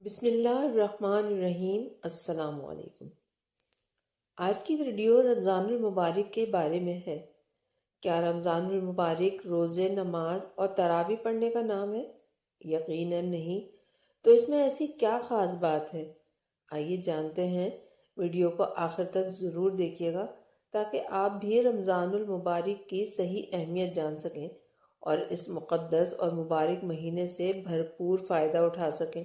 بسم اللہ الرحمن الرحیم۔ السلام علیکم۔ آج کی ویڈیو رمضان المبارک کے بارے میں ہے۔ کیا رمضان المبارک روزے، نماز اور تراویح پڑھنے کا نام ہے؟ یقیناً نہیں۔ تو اس میں ایسی کیا خاص بات ہے؟ آئیے جانتے ہیں۔ ویڈیو کو آخر تک ضرور دیکھیے گا تاکہ آپ بھی رمضان المبارک کی صحیح اہمیت جان سکیں اور اس مقدس اور مبارک مہینے سے بھرپور فائدہ اٹھا سکیں۔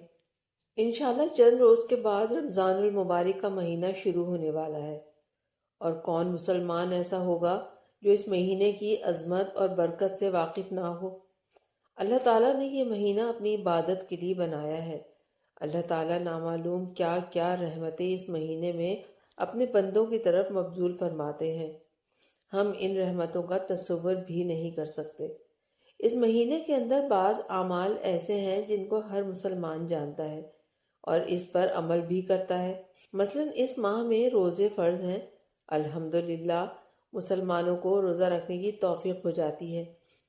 انشاءاللہ چند روز کے بعد رمضان المبارک کا مہینہ شروع ہونے والا ہے، اور کون مسلمان ایسا ہوگا جو اس مہینے کی عظمت اور برکت سے واقف نہ ہو۔ اللہ تعالیٰ نے یہ مہینہ اپنی عبادت کے لیے بنایا ہے۔ اللہ تعالیٰ نامعلوم کیا کیا رحمتیں اس مہینے میں اپنے بندوں کی طرف مبذول فرماتے ہیں، ہم ان رحمتوں کا تصور بھی نہیں کر سکتے۔ اس مہینے کے اندر بعض اعمال ایسے ہیں جن کو ہر مسلمان جانتا ہے اور اس پر عمل بھی کرتا ہے۔ مثلا اس ماہ میں روزے فرض ہیں۔ الحمدللہ مسلمانوں کو روزہ رکھنے کی توفیق ہو جاتی ہے۔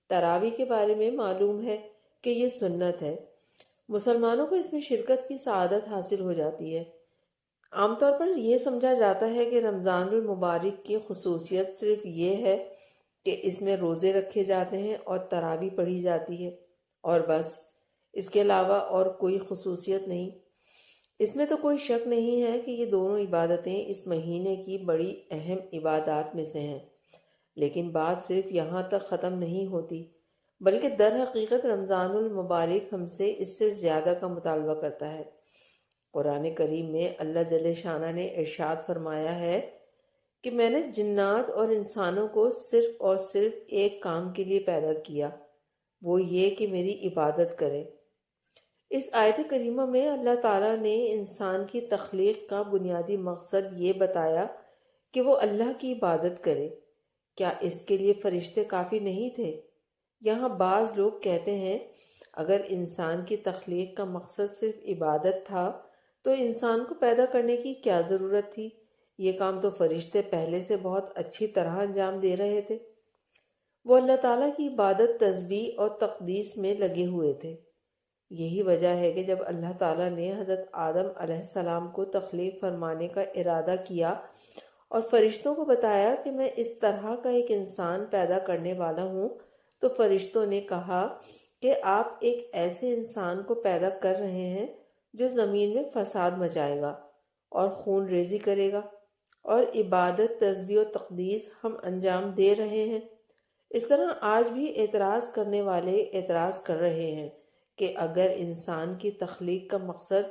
تراویح کے بارے میں معلوم ہے کہ یہ سنت ہے۔ مسلمانوں کو اس میں شرکت کی سعادت حاصل ہو جاتی ہے۔ عام طور پر یہ سمجھا جاتا ہے کہ رمضان المبارک کی خصوصیت صرف یہ ہے کہ اس میں روزے رکھے جاتے ہیں اور تراویح پڑھی جاتی ہے، اور بس، اس کے علاوہ اور کوئی خصوصیت نہیں۔ اس میں تو کوئی شک نہیں ہے کہ یہ دونوں عبادتیں اس مہینے کی بڑی اہم عبادات میں سے ہیں، لیکن بات صرف یہاں تک ختم نہیں ہوتی، بلکہ در حقیقت رمضان المبارک ہم سے اس سے زیادہ کا مطالبہ کرتا ہے۔ قرآن کریم میں اللہ جل شانہ نے ارشاد فرمایا ہے کہ میں نے جنات اور انسانوں کو صرف اور صرف ایک کام کے لیے پیدا کیا، وہ یہ کہ میری عبادت کریں۔ اس آیت کریمہ میں اللہ تعالیٰ نے انسان کی تخلیق کا بنیادی مقصد یہ بتایا کہ وہ اللہ کی عبادت کرے۔ کیا اس کے لیے فرشتے کافی نہیں تھے؟ یہاں بعض لوگ کہتے ہیں اگر انسان کی تخلیق کا مقصد صرف عبادت تھا تو انسان کو پیدا کرنے کی کیا ضرورت تھی؟ یہ کام تو فرشتے پہلے سے بہت اچھی طرح انجام دے رہے تھے۔ وہ اللہ تعالیٰ کی عبادت، تسبیح اور تقدیس میں لگے ہوئے تھے۔ یہی وجہ ہے کہ جب اللہ تعالیٰ نے حضرت آدم علیہ السلام کو تخلیق فرمانے کا ارادہ کیا اور فرشتوں کو بتایا کہ میں اس طرح کا ایک انسان پیدا کرنے والا ہوں، تو فرشتوں نے کہا کہ آپ ایک ایسے انسان کو پیدا کر رہے ہیں جو زمین میں فساد مچائے گا اور خون ریزی کرے گا، اور عبادت، تسبیح و تقدیس ہم انجام دے رہے ہیں۔ اس طرح آج بھی اعتراض کرنے والے اعتراض کر رہے ہیں کہ اگر انسان کی تخلیق کا مقصد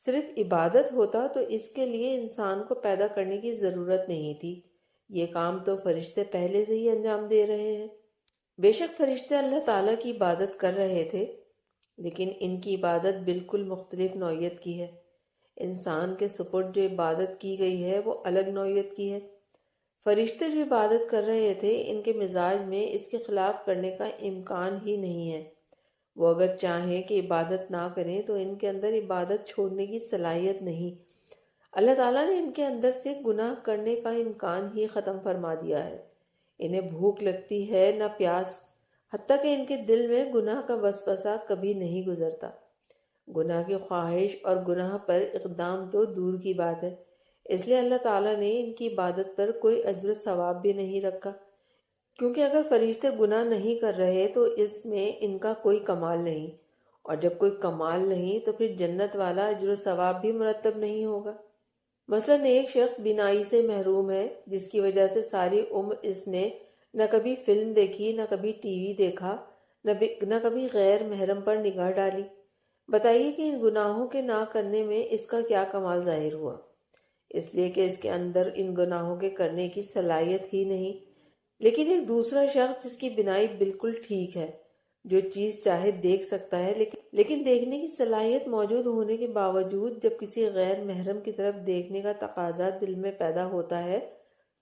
صرف عبادت ہوتا تو اس کے لیے انسان کو پیدا کرنے کی ضرورت نہیں تھی، یہ کام تو فرشتے پہلے سے ہی انجام دے رہے ہیں۔ بے شک فرشتے اللہ تعالیٰ کی عبادت کر رہے تھے، لیکن ان کی عبادت بالکل مختلف نوعیت کی ہے۔ انسان کے سپرد جو عبادت کی گئی ہے وہ الگ نوعیت کی ہے۔ فرشتے جو عبادت کر رہے تھے ان کے مزاج میں اس کے خلاف کرنے کا امکان ہی نہیں ہے۔ وہ اگر چاہیں کہ عبادت نہ کریں تو ان کے اندر عبادت چھوڑنے کی صلاحیت نہیں۔ اللہ تعالیٰ نے ان کے اندر سے گناہ کرنے کا امکان ہی ختم فرما دیا ہے۔ انہیں بھوک لگتی ہے نہ پیاس، حتیٰ کہ ان کے دل میں گناہ کا وسوسہ کبھی نہیں گزرتا۔ گناہ کی خواہش اور گناہ پر اقدام تو دور کی بات ہے۔ اس لیے اللہ تعالیٰ نے ان کی عبادت پر کوئی اجر و ثواب بھی نہیں رکھا، کیونکہ اگر فرشتے گناہ نہیں کر رہے تو اس میں ان کا کوئی کمال نہیں، اور جب کوئی کمال نہیں تو پھر جنت والا اجر و ثواب بھی مرتب نہیں ہوگا۔ مثلا ایک شخص بینائی سے محروم ہے، جس کی وجہ سے ساری عمر اس نے نہ کبھی فلم دیکھی، نہ کبھی ٹی وی دیکھا، نہ کبھی غیر محرم پر نگاہ ڈالی۔ بتائیے کہ ان گناہوں کے نہ کرنے میں اس کا کیا کمال ظاہر ہوا؟ اس لیے کہ اس کے اندر ان گناہوں کے کرنے کی صلاحیت ہی نہیں۔ لیکن ایک دوسرا شخص جس کی بینائی بالکل ٹھیک ہے، جو چیز چاہے دیکھ سکتا ہے، لیکن دیکھنے کی صلاحیت موجود ہونے کے باوجود جب کسی غیر محرم کی طرف دیکھنے کا تقاضا دل میں پیدا ہوتا ہے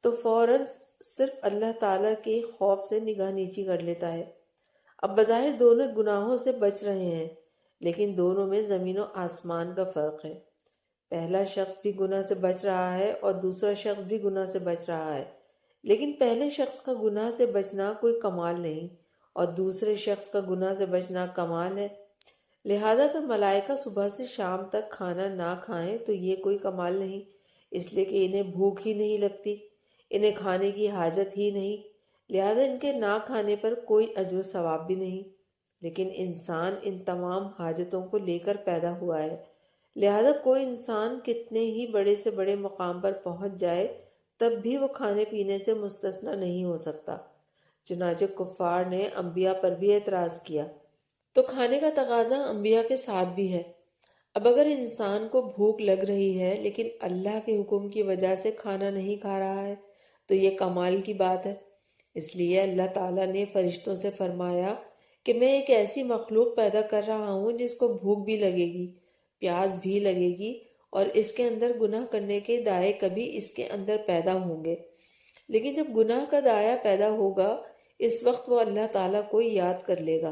تو فوراً صرف اللہ تعالیٰ کے خوف سے نگاہ نیچی کر لیتا ہے۔ اب بظاہر دونوں گناہوں سے بچ رہے ہیں، لیکن دونوں میں زمین و آسمان کا فرق ہے۔ پہلا شخص بھی گناہ سے بچ رہا ہے اور دوسرا شخص بھی گناہ سے بچ رہا ہے، لیکن پہلے شخص کا گناہ سے بچنا کوئی کمال نہیں اور دوسرے شخص کا گناہ سے بچنا کمال ہے۔ لہذا اگر ملائکہ صبح سے شام تک کھانا نہ کھائیں تو یہ کوئی کمال نہیں، اس لیے کہ انہیں بھوک ہی نہیں لگتی، انہیں کھانے کی حاجت ہی نہیں، لہذا ان کے نہ کھانے پر کوئی اجر و ثواب بھی نہیں۔ لیکن انسان ان تمام حاجتوں کو لے کر پیدا ہوا ہے، لہذا کوئی انسان کتنے ہی بڑے سے بڑے مقام پر پہنچ جائے تب بھی وہ کھانے پینے سے مستثنی نہیں ہو سکتا۔ چنانچہ کفار نے انبیاء پر بھی اعتراض کیا، تو کھانے کا تقاضا انبیاء کے ساتھ بھی ہے۔ اب اگر انسان کو بھوک لگ رہی ہے لیکن اللہ کے حکم کی وجہ سے کھانا نہیں کھا رہا ہے تو یہ کمال کی بات ہے۔ اس لیے اللہ تعالیٰ نے فرشتوں سے فرمایا کہ میں ایک ایسی مخلوق پیدا کر رہا ہوں جس کو بھوک بھی لگے گی، پیاس بھی لگے گی، اور اس کے اندر گناہ کرنے کے دائے کبھی اس کے اندر پیدا ہوں گے۔ لیکن جب گناہ کا دایا پیدا ہوگا اس وقت وہ اللہ تعالیٰ کو یاد کر لے گا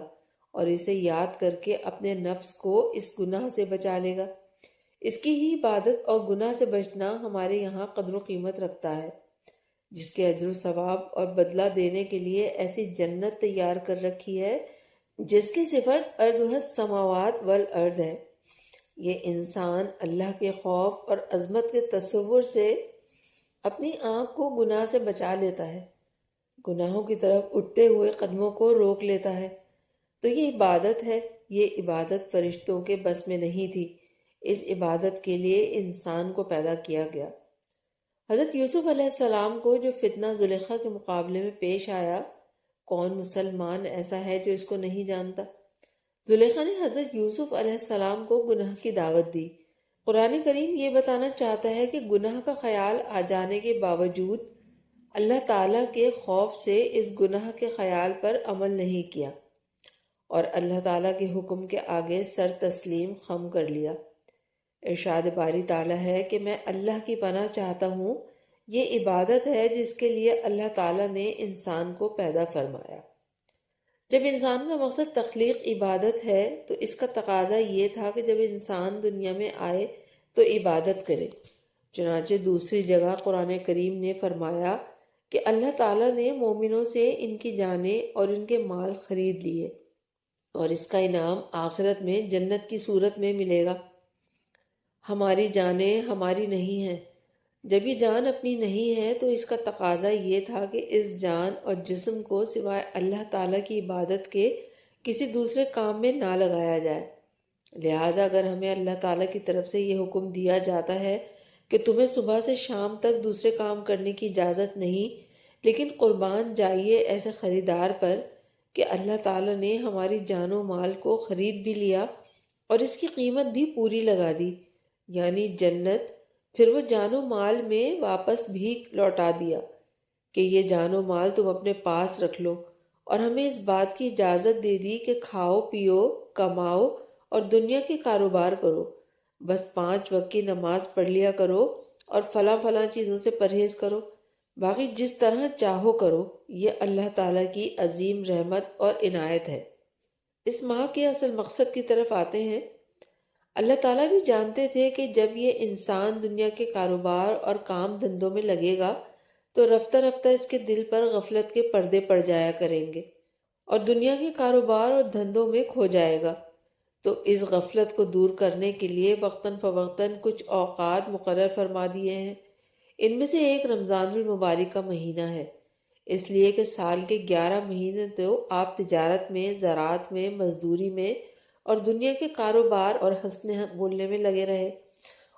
اور اسے یاد کر کے اپنے نفس کو اس گناہ سے بچا لے گا۔ اس کی ہی عبادت اور گناہ سے بچنا ہمارے یہاں قدر و قیمت رکھتا ہے، جس کے اجر و ثواب اور بدلہ دینے کے لیے ایسی جنت تیار کر رکھی ہے جس کی صفت ارضها السماوات والارض ہے۔ یہ انسان اللہ کے خوف اور عظمت کے تصور سے اپنی آنکھ کو گناہ سے بچا لیتا ہے، گناہوں کی طرف اٹھتے ہوئے قدموں کو روک لیتا ہے۔ تو یہ عبادت ہے۔ یہ عبادت فرشتوں کے بس میں نہیں تھی، اس عبادت کے لیے انسان کو پیدا کیا گیا۔ حضرت یوسف علیہ السلام کو جو فتنہ زلیخا کے مقابلے میں پیش آیا، کون مسلمان ایسا ہے جو اس کو نہیں جانتا؟ زلیخا نے حضرت یوسف علیہ السلام کو گناہ کی دعوت دی۔ قرآن کریم یہ بتانا چاہتا ہے کہ گناہ کا خیال آ جانے کے باوجود اللہ تعالیٰ کے خوف سے اس گناہ کے خیال پر عمل نہیں کیا اور اللہ تعالیٰ کے حکم کے آگے سر تسلیم خم کر لیا۔ ارشاد باری تعالیٰ ہے کہ میں اللہ کی پناہ چاہتا ہوں، یہ عبادت ہے جس کے لیے اللہ تعالیٰ نے انسان کو پیدا فرمایا۔ جب انسان کا مقصد تخلیق عبادت ہے تو اس کا تقاضا یہ تھا کہ جب انسان دنیا میں آئے تو عبادت کرے۔ چنانچہ دوسری جگہ قرآن کریم نے فرمایا کہ اللہ تعالیٰ نے مومنوں سے ان کی جانیں اور ان کے مال خرید لیے اور اس کا انعام آخرت میں جنت کی صورت میں ملے گا۔ ہماری جانیں ہماری نہیں ہیں، جب یہ جان اپنی نہیں ہے تو اس کا تقاضا یہ تھا کہ اس جان اور جسم کو سوائے اللہ تعالیٰ کی عبادت کے کسی دوسرے کام میں نہ لگایا جائے۔ لہٰذا اگر ہمیں اللہ تعالیٰ کی طرف سے یہ حکم دیا جاتا ہے کہ تمہیں صبح سے شام تک دوسرے کام کرنے کی اجازت نہیں، لیکن قربان جائیے ایسے خریدار پر کہ اللہ تعالیٰ نے ہماری جان و مال کو خرید بھی لیا اور اس کی قیمت بھی پوری لگا دی، یعنی جنت، پھر وہ جان و مال میں واپس بھی لوٹا دیا کہ یہ جان و مال تم اپنے پاس رکھ لو، اور ہمیں اس بات کی اجازت دے دی کہ کھاؤ پیو کماؤ اور دنیا کے کاروبار کرو، بس 5 وقت کی نماز پڑھ لیا کرو اور فلاں فلاں چیزوں سے پرہیز کرو، باقی جس طرح چاہو کرو۔ یہ اللہ تعالیٰ کی عظیم رحمت اور عنایت ہے۔ اس ماہ کے اصل مقصد کی طرف آتے ہیں۔ اللہ تعالیٰ بھی جانتے تھے کہ جب یہ انسان دنیا کے کاروبار اور کام دھندوں میں لگے گا تو رفتہ رفتہ اس کے دل پر غفلت کے پردے پڑ جایا کریں گے اور دنیا کے کاروبار اور دھندوں میں کھو جائے گا۔ تو اس غفلت کو دور کرنے کے لیے وقتاً فوقتاً کچھ اوقات مقرر فرما دیے ہیں۔ ان میں سے ایک رمضان المبارک کا مہینہ ہے، اس لیے کہ سال کے 11 مہینے تو آپ تجارت میں، زراعت میں، مزدوری میں اور دنیا کے کاروبار اور ہنسنے بولنے میں لگے رہے،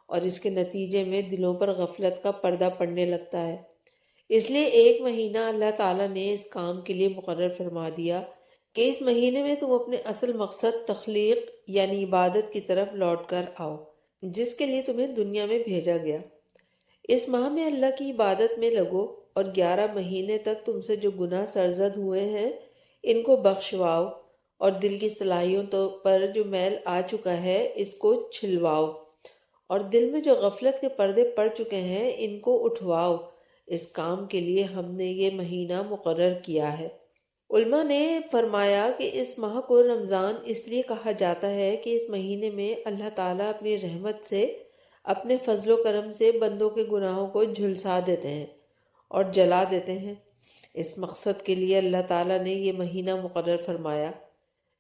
اور اس کے نتیجے میں دلوں پر غفلت کا پردہ پڑنے لگتا ہے۔ اس لیے ایک مہینہ اللہ تعالیٰ نے اس کام کے لیے مقرر فرما دیا کہ اس مہینے میں تم اپنے اصل مقصد تخلیق یعنی عبادت کی طرف لوٹ کر آؤ، جس کے لیے تمہیں دنیا میں بھیجا گیا۔ اس ماہ میں اللہ کی عبادت میں لگو اور 11 مہینے تک تم سے جو گناہ سرزد ہوئے ہیں ان کو بخشواؤ، اور دل کی صلاحیتوں پر جو میل آ چکا ہے اس کو چھلواؤ، اور دل میں جو غفلت کے پردے پڑ چکے ہیں ان کو اٹھواؤ۔ اس کام کے لیے ہم نے یہ مہینہ مقرر کیا ہے۔ علماء نے فرمایا کہ اس ماہ کو رمضان اس لیے کہا جاتا ہے کہ اس مہینے میں اللہ تعالیٰ اپنی رحمت سے، اپنے فضل و کرم سے بندوں کے گناہوں کو جھلسا دیتے ہیں اور جلا دیتے ہیں۔ اس مقصد کے لیے اللہ تعالیٰ نے یہ مہینہ مقرر فرمایا۔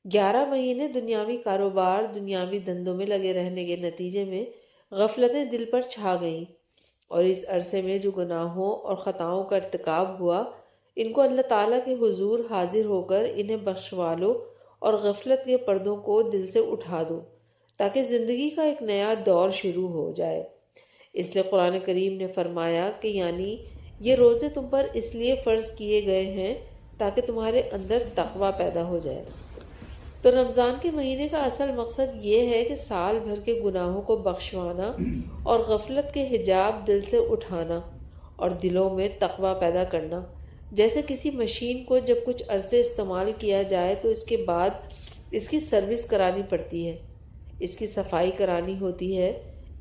11 مہینے دنیاوی کاروبار، دنیاوی دندوں میں لگے رہنے کے نتیجے میں غفلتیں دل پر چھا گئیں، اور اس عرصے میں جو گناہوں اور خطاؤں کا ارتکاب ہوا، ان کو اللہ تعالیٰ کے حضور حاضر ہو کر انہیں بخشوا لو اور غفلت کے پردوں کو دل سے اٹھا دو، تاکہ زندگی کا ایک نیا دور شروع ہو جائے۔ اس لیے قرآن کریم نے فرمایا کہ یعنی یہ روزے تم پر اس لیے فرض کیے گئے ہیں تاکہ تمہارے اندر تقوی پیدا ہو جائے۔ تو رمضان کے مہینے کا اصل مقصد یہ ہے کہ سال بھر کے گناہوں کو بخشوانا اور غفلت کے حجاب دل سے اٹھانا اور دلوں میں تقوی پیدا کرنا۔ جیسے کسی مشین کو جب کچھ عرصے استعمال کیا جائے تو اس کے بعد اس کی سروس کرانی پڑتی ہے، اس کی صفائی کرانی ہوتی ہے،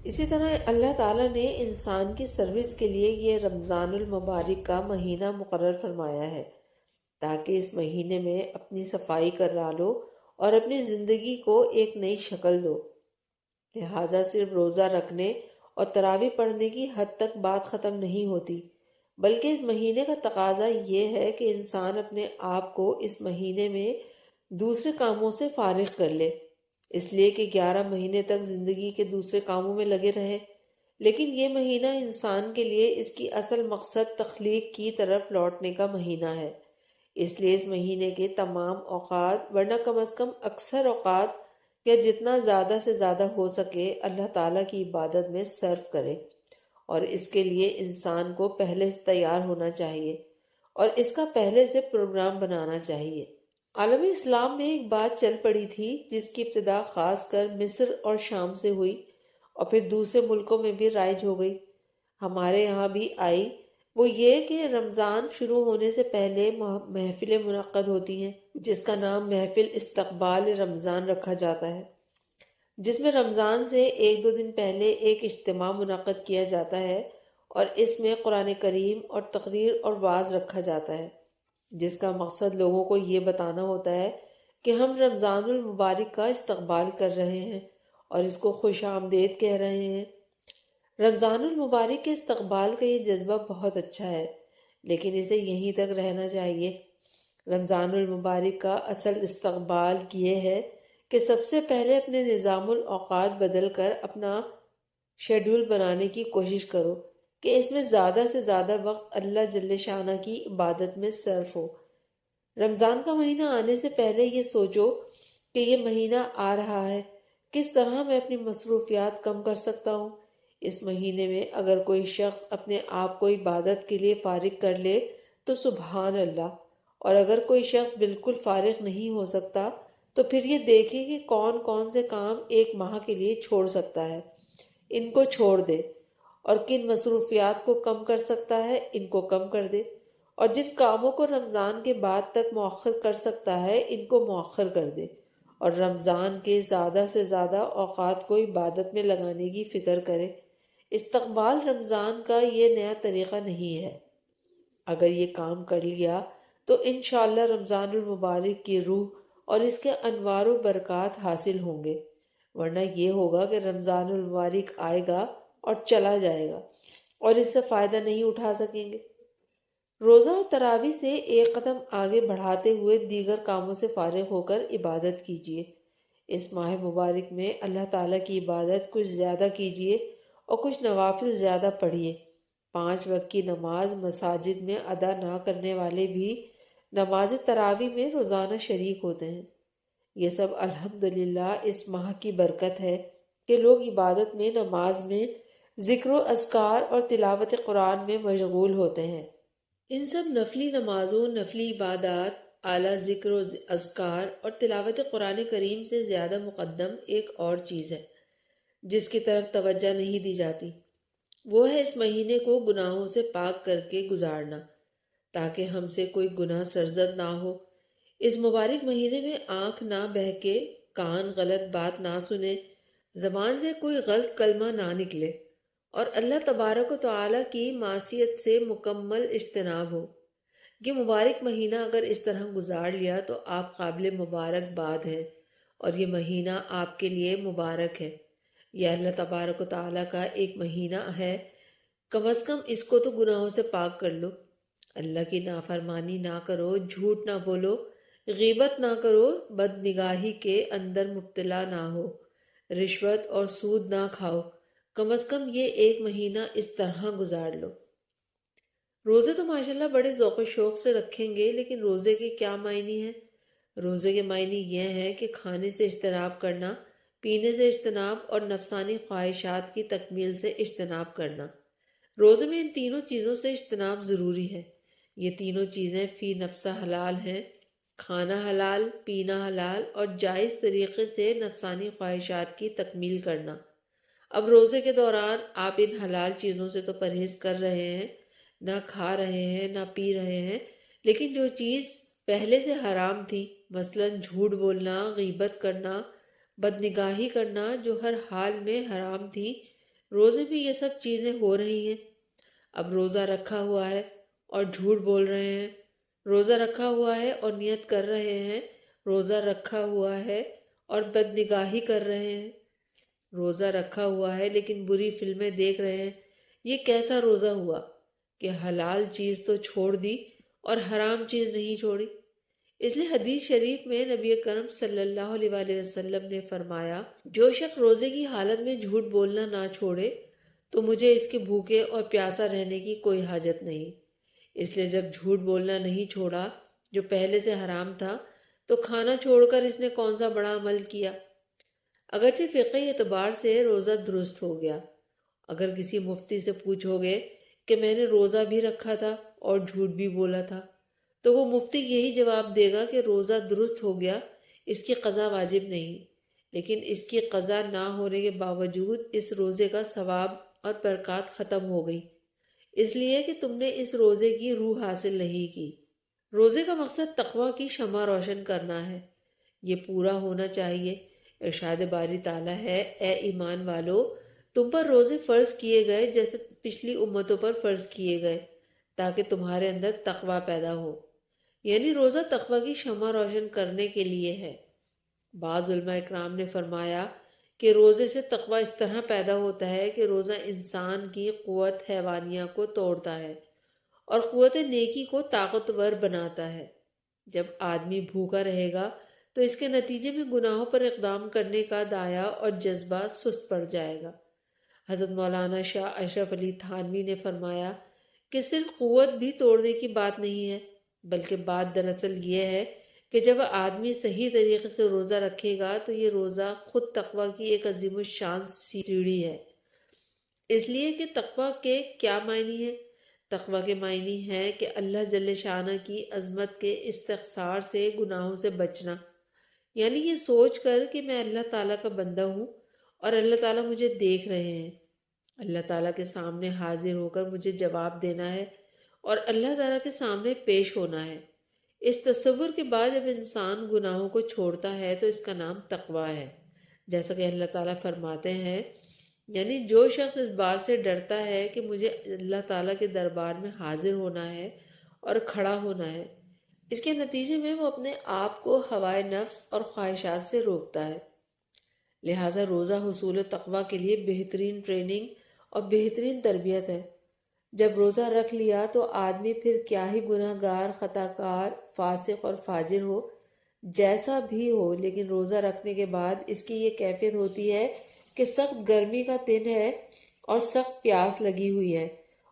اسی طرح اللہ تعالیٰ نے انسان کی سروس کے لیے یہ رمضان المبارک کا مہینہ مقرر فرمایا ہے، تاکہ اس مہینے میں اپنی صفائی کرا لو اور اپنی زندگی کو ایک نئی شکل دو۔ لہٰذا صرف روزہ رکھنے اور تراویح پڑھنے کی حد تک بات ختم نہیں ہوتی، بلکہ اس مہینے کا تقاضا یہ ہے کہ انسان اپنے آپ کو اس مہینے میں دوسرے کاموں سے فارغ کر لے، اس لیے کہ 11 مہینے تک زندگی کے دوسرے کاموں میں لگے رہے، لیکن یہ مہینہ انسان کے لیے اس کی اصل مقصد تخلیق کی طرف لوٹنے کا مہینہ ہے۔ اس لیے اس مہینے کے تمام اوقات، ورنہ کم از کم اکثر اوقات یا جتنا زیادہ سے زیادہ ہو سکے، اللہ تعالیٰ کی عبادت میں صرف کرے، اور اس کے لیے انسان کو پہلے سے تیار ہونا چاہیے اور اس کا پہلے سے پروگرام بنانا چاہیے۔ عالم اسلام میں ایک بات چل پڑی تھی جس کی ابتدا خاص کر مصر اور شام سے ہوئی اور پھر دوسرے ملکوں میں بھی رائج ہو گئی، ہمارے یہاں بھی آئی۔ وہ یہ کہ رمضان شروع ہونے سے پہلے محفلیں منعقد ہوتی ہیں جس کا نام محفل استقبال رمضان رکھا جاتا ہے، جس میں رمضان سے ایک دو دن پہلے ایک اجتماع منعقد کیا جاتا ہے اور اس میں قرآن کریم اور تقریر اور وعظ رکھا جاتا ہے، جس کا مقصد لوگوں کو یہ بتانا ہوتا ہے کہ ہم رمضان المبارک کا استقبال کر رہے ہیں اور اس کو خوش آمدید کہہ رہے ہیں۔ رمضان المبارک کے استقبال کا یہ جذبہ بہت اچھا ہے، لیکن اسے یہیں تک رہنا چاہیے۔ رمضان المبارک کا اصل استقبال یہ ہے کہ سب سے پہلے اپنے نظام الاوقات بدل کر اپنا شیڈول بنانے کی کوشش کرو کہ اس میں زیادہ سے زیادہ وقت اللہ جل شانہ کی عبادت میں صرف ہو۔ رمضان کا مہینہ آنے سے پہلے یہ سوچو کہ یہ مہینہ آ رہا ہے، کس طرح میں اپنی مصروفیات کم کر سکتا ہوں۔ اس مہینے میں اگر کوئی شخص اپنے آپ کو عبادت کے لیے فارغ کر لے تو سبحان اللہ، اور اگر کوئی شخص بالکل فارغ نہیں ہو سکتا تو پھر یہ دیکھے کہ کون کون سے کام ایک ماہ کے لیے چھوڑ سکتا ہے، ان کو چھوڑ دے، اور کن مصروفیات کو کم کر سکتا ہے ان کو کم کر دے، اور جن کاموں کو رمضان کے بعد تک مؤخر کر سکتا ہے ان کو مؤخر کر دے، اور رمضان کے زیادہ سے زیادہ اوقات کو عبادت میں لگانے کی فکر کرے۔ استقبال رمضان کا یہ نیا طریقہ نہیں ہے۔ اگر یہ کام کر لیا تو انشاءاللہ رمضان المبارک کی روح اور اس کے انوار و برکات حاصل ہوں گے، ورنہ یہ ہوگا کہ رمضان المبارک آئے گا اور چلا جائے گا اور اس سے فائدہ نہیں اٹھا سکیں گے۔ روزہ اور تراویح سے ایک قدم آگے بڑھاتے ہوئے دیگر کاموں سے فارغ ہو کر عبادت کیجیے۔ اس ماہ مبارک میں اللہ تعالیٰ کی عبادت کچھ زیادہ کیجیے اور کچھ نوافل زیادہ پڑھیے۔ 5 وقت کی نماز مساجد میں ادا نہ کرنے والے بھی نماز تراویح میں روزانہ شریک ہوتے ہیں۔ یہ سب الحمدللہ اس ماہ کی برکت ہے کہ لوگ عبادت میں، نماز میں، ذکر و اذکار اور تلاوت قرآن میں مشغول ہوتے ہیں۔ ان سب نفلی نمازوں، نفلی عبادات، اعلیٰ ذکر و اذکار اور تلاوت قرآن کریم سے زیادہ مقدم ایک اور چیز ہے جس کی طرف توجہ نہیں دی جاتی، وہ ہے اس مہینے کو گناہوں سے پاک کر کے گزارنا تاکہ ہم سے کوئی گناہ سرزد نہ ہو۔ اس مبارک مہینے میں آنکھ نہ بہکے، کان غلط بات نہ سنے، زبان سے کوئی غلط کلمہ نہ نکلے، اور اللہ تبارک و تعالیٰ کی معصیت سے مکمل اجتناب ہو۔ یہ مبارک مہینہ اگر اس طرح گزار لیا تو آپ قابل مبارک باد ہیں، اور یہ مہینہ آپ کے لیے مبارک ہے۔ یہ اللہ تبارک و تعالیٰ کا ایک مہینہ ہے، کم از کم اس کو تو گناہوں سے پاک کر لو۔ اللہ کی نافرمانی نہ کرو، جھوٹ نہ بولو، غیبت نہ کرو، بد نگاہی کے اندر مبتلا نہ ہو، رشوت اور سود نہ کھاؤ، کم از کم یہ 1 مہینہ اس طرح گزار لو۔ روزے تو ماشاءاللہ بڑے ذوق و شوق سے رکھیں گے، لیکن روزے کے کیا معنی ہیں؟ روزے کے معنی یہ ہیں کہ کھانے سے اجتناب کرنا، پینے سے اجتناب اور نفسانی خواہشات کی تکمیل سے اجتناب کرنا۔ روزے میں ان تینوں چیزوں سے اجتناب ضروری ہے۔ یہ تینوں چیزیں فی نفسہ حلال ہیں، کھانا حلال، پینا حلال اور جائز طریقے سے نفسانی خواہشات کی تکمیل کرنا۔ اب روزے کے دوران آپ ان حلال چیزوں سے تو پرہیز کر رہے ہیں، نہ کھا رہے ہیں نہ پی رہے ہیں، لیکن جو چیز پہلے سے حرام تھی، مثلا جھوٹ بولنا، غیبت کرنا، بد نگاہی کرنا، جو ہر حال میں حرام تھی، روزے میں یہ سب چیزیں ہو رہی ہیں۔ اب روزہ رکھا ہوا ہے اور جھوٹ بول رہے ہیں، روزہ رکھا ہوا ہے اور نیت کر رہے ہیں، روزہ رکھا ہوا ہے اور بد نگاہی کر رہے ہیں، روزہ رکھا ہوا ہے لیکن بری فلمیں دیکھ رہے ہیں۔ یہ کیسا روزہ ہوا کہ حلال چیز تو چھوڑ دی اور حرام چیز نہیں چھوڑی؟ اس لیے حدیث شریف میں نبی کرم صلی اللہ علیہ وآلہ وسلم نے فرمایا، جو شخص روزے کی حالت میں جھوٹ بولنا نہ چھوڑے تو مجھے اس کے بھوکے اور پیاسا رہنے کی کوئی حاجت نہیں۔ اس لیے جب جھوٹ بولنا نہیں چھوڑا جو پہلے سے حرام تھا، تو کھانا چھوڑ کر اس نے کون سا بڑا عمل کیا؟ اگرچہ فقہی اعتبار سے روزہ درست ہو گیا۔ اگر کسی مفتی سے پوچھو گے کہ میں نے روزہ بھی رکھا تھا اور جھوٹ بھی بولا تھا، تو وہ مفتی یہی جواب دے گا کہ روزہ درست ہو گیا، اس کی قضا واجب نہیں، لیکن اس کی قضا نہ ہونے کے باوجود اس روزے کا ثواب اور برکات ختم ہو گئی، اس لیے کہ تم نے اس روزے کی روح حاصل نہیں کی۔ روزے کا مقصد تقوی کی شمع روشن کرنا ہے، یہ پورا ہونا چاہیے۔ ارشاد باری تعالیٰ ہے، اے ایمان والو، تم پر روزے فرض کیے گئے جیسے پچھلی امتوں پر فرض کیے گئے، تاکہ تمہارے اندر تقوی پیدا ہو۔ یعنی روزہ تقوی کی شمع روشن کرنے کے لیے ہے۔ بعض علماء اکرام نے فرمایا کہ روزے سے تقوی اس طرح پیدا ہوتا ہے کہ روزہ انسان کی قوت حیوانیہ کو توڑتا ہے اور قوت نیکی کو طاقتور بناتا ہے۔ جب آدمی بھوکا رہے گا تو اس کے نتیجے میں گناہوں پر اقدام کرنے کا دایا اور جذبہ سست پڑ جائے گا۔ حضرت مولانا شاہ اشرف علی تھانوی نے فرمایا کہ صرف قوت بھی توڑنے کی بات نہیں ہے، بلکہ بات دراصل یہ ہے کہ جب آدمی صحیح طریقے سے روزہ رکھے گا تو یہ روزہ خود تقوی کی ایک عظیم الشان سیڑھی ہے۔ اس لیے کہ تقوی کے کیا معنی ہے؟ تقوی کے معنی ہے کہ اللہ جل شانہ کی عظمت کے استحصار سے، گناہوں سے بچنا، یعنی یہ سوچ کر کہ میں اللہ تعالیٰ کا بندہ ہوں اور اللہ تعالیٰ مجھے دیکھ رہے ہیں، اللہ تعالیٰ کے سامنے حاضر ہو کر مجھے جواب دینا ہے اور اللہ تعالیٰ کے سامنے پیش ہونا ہے۔ اس تصور کے بعد جب انسان گناہوں کو چھوڑتا ہے تو اس کا نام تقوی ہے، جیسا کہ اللہ تعالیٰ فرماتے ہیں، یعنی جو شخص اس بات سے ڈرتا ہے کہ مجھے اللہ تعالیٰ کے دربار میں حاضر ہونا ہے اور کھڑا ہونا ہے، اس کے نتیجے میں وہ اپنے آپ کو ہوائے نفس اور خواہشات سے روکتا ہے۔ لہٰذا روزہ حصول تقوی کے لیے بہترین ٹریننگ اور بہترین تربیت ہے۔ جب روزہ رکھ لیا تو آدمی پھر کیا ہی گناہ گار، خطا کار، فاسق اور فاجر ہو، جیسا بھی ہو، لیکن روزہ رکھنے کے بعد اس کی یہ کیفیت ہوتی ہے کہ سخت گرمی کا دن ہے اور سخت پیاس لگی ہوئی ہے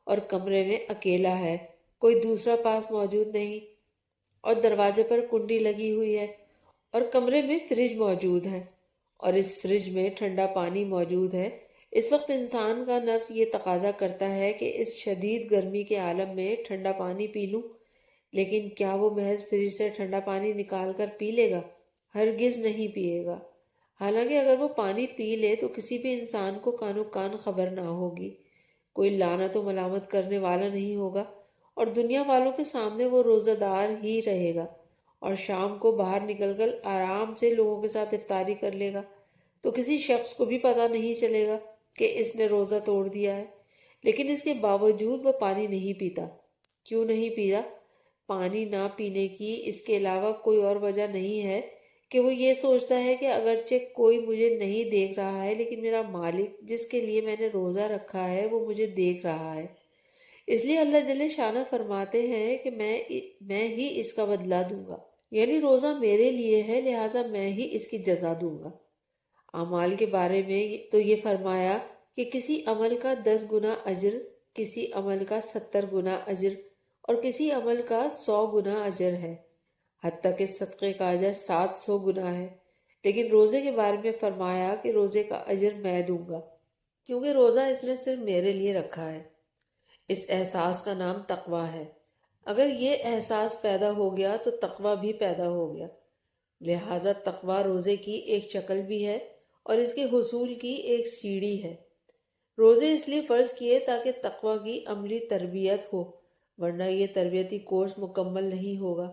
اور کمرے میں اکیلا ہے، کوئی دوسرا پاس موجود نہیں، اور دروازے پر کنڈی لگی ہوئی ہے اور کمرے میں فریج موجود ہے اور اس فریج میں ٹھنڈا پانی موجود ہے۔ اس وقت انسان کا نفس یہ تقاضا کرتا ہے کہ اس شدید گرمی کے عالم میں ٹھنڈا پانی پی لوں، لیکن کیا وہ محض فریج سے ٹھنڈا پانی نکال کر پی لے گا؟ ہرگز نہیں پیے گا۔ حالانکہ اگر وہ پانی پی لے تو کسی بھی انسان کو کانو کان خبر نہ ہوگی، کوئی لعنت و ملامت کرنے والا نہیں ہوگا، اور دنیا والوں کے سامنے وہ روزہ دار ہی رہے گا، اور شام کو باہر نکل کر آرام سے لوگوں کے ساتھ افطاری کر لے گا، تو کسی شخص کو بھی پتہ نہیں چلے گا کہ اس نے روزہ توڑ دیا ہے۔ لیکن اس کے باوجود وہ پانی نہیں پیتا۔ کیوں نہیں پیتا؟ پانی نہ پینے کی اس کے علاوہ کوئی اور وجہ نہیں ہے کہ وہ یہ سوچتا ہے کہ اگرچہ کوئی مجھے نہیں دیکھ رہا ہے، لیکن میرا مالک جس کے لیے میں نے روزہ رکھا ہے وہ مجھے دیکھ رہا ہے۔ اس لیے اللہ جل شانہ فرماتے ہیں کہ میں ہی اس کا بدلہ دوں گا۔ یعنی روزہ میرے لیے ہے، لہٰذا میں ہی اس کی جزا دوں گا۔ اعمال کے بارے میں تو یہ فرمایا کہ کسی عمل کا 10 گنا اجر، کسی عمل کا 70 گنا اجر اور کسی عمل کا 100 گنا اجر ہے، حتیٰ کہ صدقے کا اجر 700 گنا ہے۔ لیکن روزے کے بارے میں فرمایا کہ روزے کا اجر میں دوں گا، کیونکہ روزہ اس نے صرف میرے لیے رکھا ہے۔ اس احساس کا نام تقویٰ ہے۔ اگر یہ احساس پیدا ہو گیا تو تقویٰ بھی پیدا ہو گیا۔ لہٰذا تقویٰ روزے کی ایک شکل بھی ہے اور اس کے حصول کی ایک سیڑھی ہے۔ روزے اس لیے فرض کیے تاکہ تقویٰ کی عملی تربیت ہو، ورنہ یہ تربیتی کورس مکمل نہیں ہوگا۔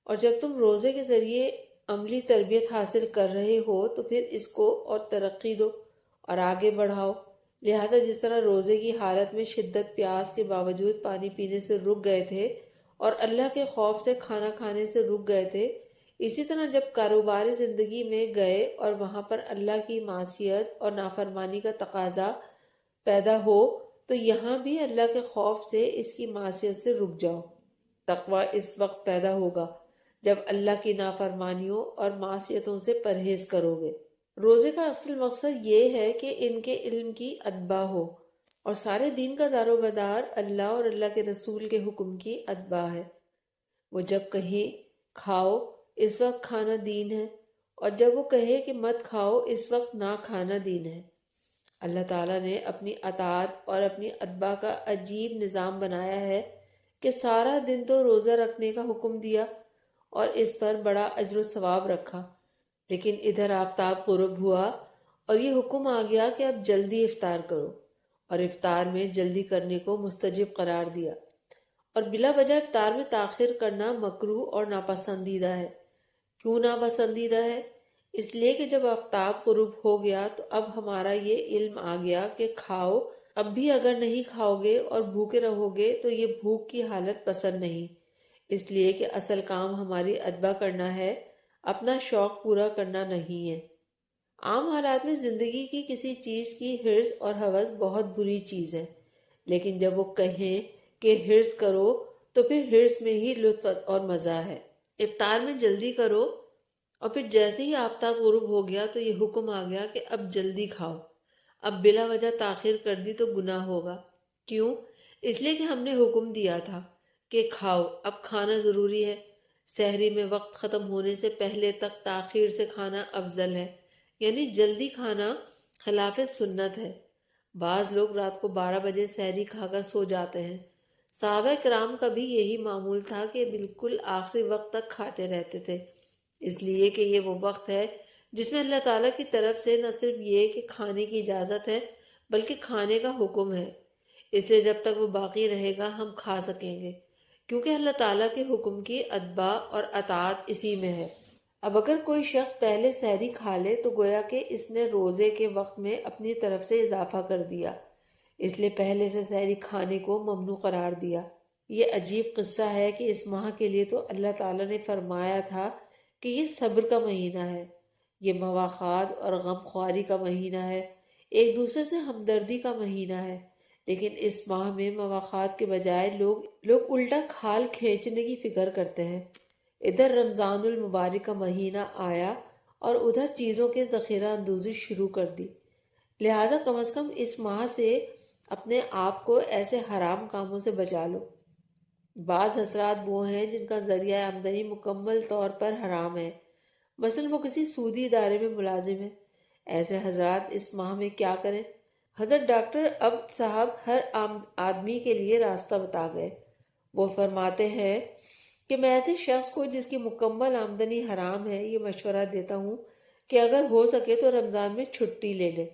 اور جب تم روزے کے ذریعے عملی تربیت حاصل کر رہے ہو تو پھر اس کو اور ترقی دو اور آگے بڑھاؤ۔ لہٰذا جس طرح روزے کی حالت میں شدت پیاس کے باوجود پانی پینے سے رک گئے تھے اور اللہ کے خوف سے کھانا کھانے سے رک گئے تھے، اسی طرح جب کاروباری زندگی میں گئے اور وہاں پر اللہ کی معصیت اور نافرمانی کا تقاضا پیدا ہو تو یہاں بھی اللہ کے خوف سے اس کی معصیت سے رک جاؤ۔ تقویٰ اس وقت پیدا ہوگا جب اللہ کی نافرمانیوں اور معصیتوں سے پرہیز کرو گے۔ روزے کا اصل مقصد یہ ہے کہ ان کے علم کی اتباع ہو، اور سارے دین کا دار و مدار اللہ اور اللہ کے رسول کے حکم کی اتباع ہے۔ وہ جب کہیں کھاؤ اس وقت کھانا دین ہے، اور جب وہ کہے کہ مت کھاؤ اس وقت نہ کھانا دین ہے۔ اللہ تعالیٰ نے اپنی اطاعت اور اپنی اتباع کا عجیب نظام بنایا ہے کہ سارا دن تو روزہ رکھنے کا حکم دیا اور اس پر بڑا اجر و ثواب رکھا، لیکن ادھر آفتاب غروب ہوا اور یہ حکم آ گیا کہ اب جلدی افطار کرو، اور افطار میں جلدی کرنے کو مستجب قرار دیا۔ اور بلا وجہ افطار میں تاخیر کرنا مکروہ اور ناپسندیدہ ہے۔ کیوں ناپسندیدہ ہے؟ اس لیے کہ جب آفتاب غروب ہو گیا تو اب ہمارا یہ علم آ گیا کہ کھاؤ، اب بھی اگر نہیں کھاؤ گے اور بھوکے رہو گے تو یہ بھوک کی حالت پسند نہیں، اس لیے کہ اصل کام ہماری اتباع کرنا ہے، اپنا شوق پورا کرنا نہیں ہے۔ عام حالات میں زندگی کی کسی چیز کی حرص اور ہوس بہت بری چیز ہے، لیکن جب وہ کہیں کہ حرص کرو تو پھر حرص میں ہی لطف اور مزہ ہے۔ افطار میں جلدی کرو، اور پھر جیسے ہی آفتاب غروب ہو گیا تو یہ حکم آ گیا کہ اب جلدی کھاؤ۔ اب بلا وجہ تاخیر کر دی تو گناہ ہوگا۔ کیوں؟ اس لیے کہ ہم نے حکم دیا تھا کہ کھاؤ، اب کھانا ضروری ہے۔ سحری میں وقت ختم ہونے سے پہلے تک تاخیر سے کھانا افضل ہے، یعنی جلدی کھانا خلاف سنت ہے۔ بعض لوگ رات کو 12 بجے سحری کھا کر سو جاتے ہیں۔ صحابہ کرام کا بھی یہی معمول تھا کہ بالکل آخری وقت تک کھاتے رہتے تھے، اس لیے کہ یہ وہ وقت ہے جس میں اللہ تعالیٰ کی طرف سے نہ صرف یہ کہ کھانے کی اجازت ہے بلکہ کھانے کا حکم ہے۔ اس لیے جب تک وہ باقی رہے گا ہم کھا سکیں گے، کیونکہ اللہ تعالیٰ کے حکم کی اتباع اور اطاعت اسی میں ہے۔ اب اگر کوئی شخص پہلے سحری کھا لے تو گویا کہ اس نے روزے کے وقت میں اپنی طرف سے اضافہ کر دیا، اس لیے پہلے سے سحری کھانے کو ممنوع قرار دیا۔ یہ عجیب قصہ ہے کہ اس ماہ کے لیے تو اللہ تعالیٰ نے فرمایا تھا کہ یہ صبر کا مہینہ ہے، یہ مواخات اور غم خواری کا مہینہ ہے، ایک دوسرے سے ہمدردی کا مہینہ ہے، لیکن اس ماہ میں مواخات کے بجائے لوگ الٹا کھال کھینچنے کی فکر کرتے ہیں۔ ادھر رمضان المبارک کا مہینہ آیا اور ادھر چیزوں کے ذخیرہ اندوزی شروع کر دی، لہٰذا کم از کم اس ماہ سے اپنے آپ کو ایسے حرام کاموں سے بچا لو۔ بعض حضرات وہ ہیں جن کا ذریعہ آمدنی مکمل طور پر حرام ہے، مثلا وہ کسی سودی ادارے میں ملازم ہیں۔ ایسے حضرات اس ماہ میں کیا کریں؟ حضرت ڈاکٹر عبد صاحب ہر آدمی کے لیے راستہ بتا گئے۔ وہ فرماتے ہیں کہ میں ایسے شخص کو جس کی مکمل آمدنی حرام ہے یہ مشورہ دیتا ہوں کہ اگر ہو سکے تو رمضان میں چھٹی لے لے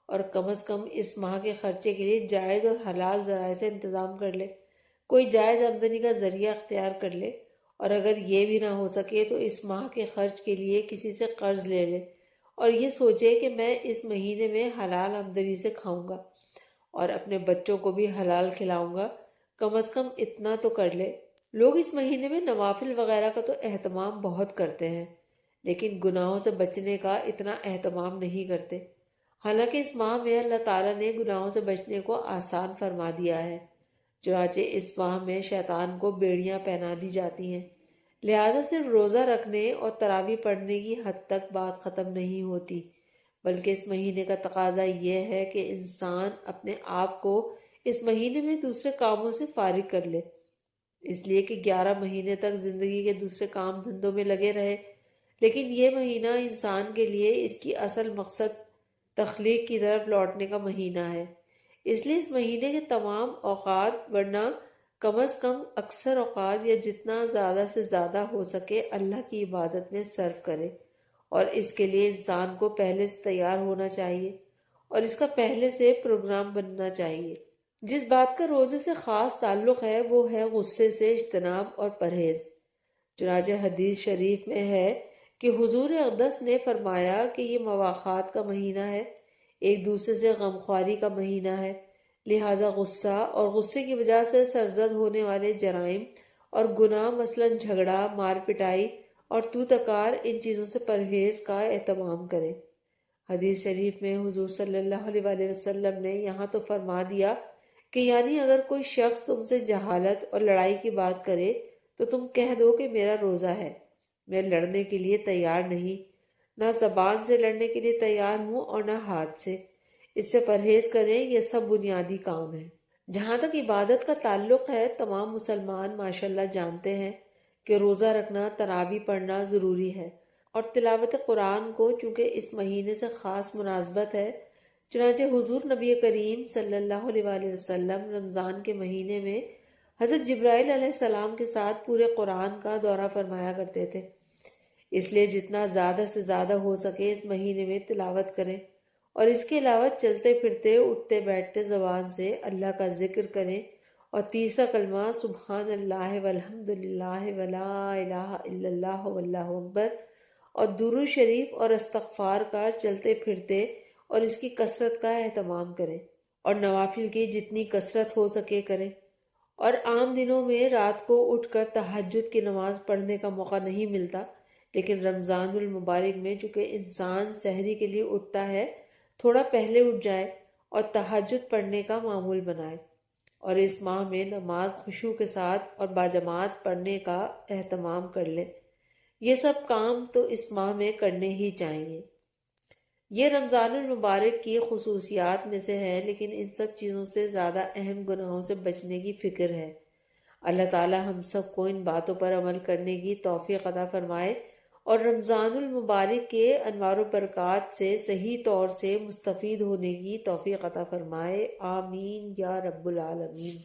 اور کم از کم اس ماہ کے خرچے کے لیے جائز اور حلال ذرائع سے انتظام کر لے، کوئی جائز آمدنی کا ذریعہ اختیار کر لے، اور اگر یہ بھی نہ ہو سکے تو اس ماہ کے خرچ کے لیے کسی سے قرض لے لے اور یہ سوچے کہ میں اس مہینے میں حلال آمدنی سے کھاؤں گا اور اپنے بچوں کو بھی حلال کھلاؤں گا، کم از کم اتنا تو کر لے۔ لوگ اس مہینے میں نوافل وغیرہ کا تو اہتمام بہت کرتے ہیں، لیکن گناہوں سے بچنے کا اتنا اہتمام نہیں کرتے، حالانکہ اس ماہ میں اللہ تعالیٰ نے گناہوں سے بچنے کو آسان فرما دیا ہے۔ چنانچہ اس ماہ میں شیطان کو بیڑیاں پہنا دی جاتی ہیں، لہٰذا صرف روزہ رکھنے اور تراویح پڑھنے کی حد تک بات ختم نہیں ہوتی، بلکہ اس مہینے کا تقاضا یہ ہے کہ انسان اپنے آپ کو اس مہینے میں دوسرے کاموں سے فارغ کر لے، اس لیے کہ 11 مہینے تک زندگی کے دوسرے کام دھندوں میں لگے رہے، لیکن یہ مہینہ انسان کے لیے اس کی اصل مقصد تخلیق کی طرف لوٹنے کا مہینہ ہے۔ اس لیے اس مہینے کے تمام اوقات، ورنہ کم از کم اکثر اوقات یا جتنا زیادہ سے زیادہ ہو سکے، اللہ کی عبادت میں صرف کرے، اور اس کے لیے انسان کو پہلے سے تیار ہونا چاہیے اور اس کا پہلے سے پروگرام بننا چاہیے۔ جس بات کا روزے سے خاص تعلق ہے وہ ہے غصے سے اجتناب اور پرہیز۔ چنانچہ حدیث شریف میں ہے کہ حضور اقدس نے فرمایا کہ یہ مواخات کا مہینہ ہے، ایک دوسرے سے غمخواری کا مہینہ ہے، لہٰذا غصہ اور غصے کی وجہ سے سرزد ہونے والے جرائم اور گناہ، مثلاً جھگڑا، مار پٹائی اور تو تکار، ان چیزوں سے پرہیز کا اہتمام کریں۔ حدیث شریف میں حضور صلی اللہ علیہ وآلہ وسلم نے یہاں تو فرما دیا کہ یعنی اگر کوئی شخص تم سے جہالت اور لڑائی کی بات کرے تو تم کہہ دو کہ میرا روزہ ہے، میں لڑنے کے لیے تیار نہیں، نہ زبان سے لڑنے کے لیے تیار ہوں اور نہ ہاتھ سے، اس سے پرہیز کریں، یہ سب بنیادی کام ہے۔ جہاں تک عبادت کا تعلق ہے، تمام مسلمان ماشاءاللہ جانتے ہیں کہ روزہ رکھنا، تراویح پڑھنا ضروری ہے، اور تلاوت قرآن کو چونکہ اس مہینے سے خاص مناسبت ہے، چنانچہ حضور نبی کریم صلی اللہ علیہ وآلہ وسلم رمضان کے مہینے میں حضرت جبرائیل علیہ السلام کے ساتھ پورے قرآن کا دورہ فرمایا کرتے تھے۔ اس لیے جتنا زیادہ سے زیادہ ہو سکے اس مہینے میں تلاوت کریں، اور اس کے علاوہ چلتے پھرتے، اٹھتے بیٹھتے زبان سے اللہ کا ذکر کریں، اور تیسرا کلمہ سبحان اللہ والحمد للہ ولا الہ الا اللہ واللہ اکبر اور درود شریف اور استغفار کا چلتے پھرتے اور اس کی کثرت کا اہتمام کریں، اور نوافل کی جتنی کثرت ہو سکے کریں۔ اور عام دنوں میں رات کو اٹھ کر تہجد کی نماز پڑھنے کا موقع نہیں ملتا، لیکن رمضان المبارک میں چونکہ انسان سحری کے لیے اٹھتا ہے، تھوڑا پہلے اٹھ جائے اور تہجد پڑھنے کا معمول بنائے، اور اس ماہ میں نماز خشوع کے ساتھ اور باجماعت پڑھنے کا اہتمام کر لے۔ یہ سب کام تو اس ماہ میں کرنے ہی چاہیے۔ یہ رمضان المبارک کی خصوصیات میں سے ہے، لیکن ان سب چیزوں سے زیادہ اہم گناہوں سے بچنے کی فکر ہے۔ اللہ تعالی ہم سب کو ان باتوں پر عمل کرنے کی توفیق عطا فرمائے اور رمضان المبارک کے انوار و برکات سے صحیح طور سے مستفید ہونے کی توفیق عطا فرمائے۔ آمین یا رب العالمین۔